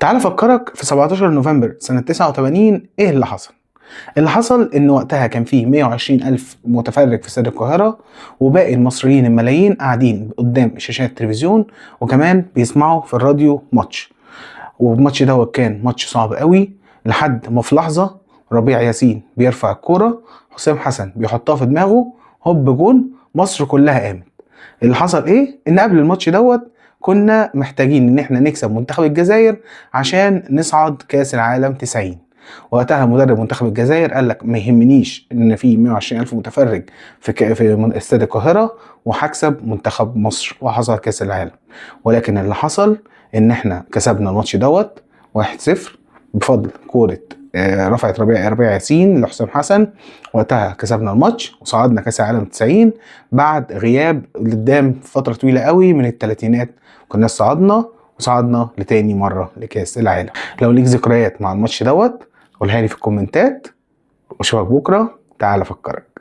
تعال افكرك في 17 نوفمبر سنة 89 ايه اللي حصل. اللي حصل ان وقتها كان فيه 120 الف متفرج في استاد القاهرة، وباقي المصريين الملايين قاعدين قدام شاشات التلفزيون وكمان بيسمعوا في الراديو ماتش. والماتش ده كان ماتش صعب قوي، لحد ما في لحظة ربيع ياسين بيرفع الكورة، حسام حسن بيحطها في دماغه، هوب جون، مصر كلها قامت. اللي حصل ايه؟ ان قبل الماتش كنا محتاجين ان احنا نكسب منتخب الجزائر عشان نصعد كاس العالم 90. وقتها مدرب منتخب الجزائر قال لك ما يهمنيش ان في 120 الف متفرج في استاد القاهره وهكسب منتخب مصر، وحصل كاس العالم. ولكن اللي حصل ان احنا كسبنا الماتش 1-0 بفضل كوره رفعت ربيع ياسين لحسام حسن. وقتها كسبنا الماتش وصعدنا كاس العالم 90 بعد غياب قدام فتره طويله قوي من الثلاثينات. كنا صعدنا لتاني مره لكاس العالم. لو ليك ذكريات مع الماتش قولها لي في الكومنتات، واشوفك بكره. تعال افكرك.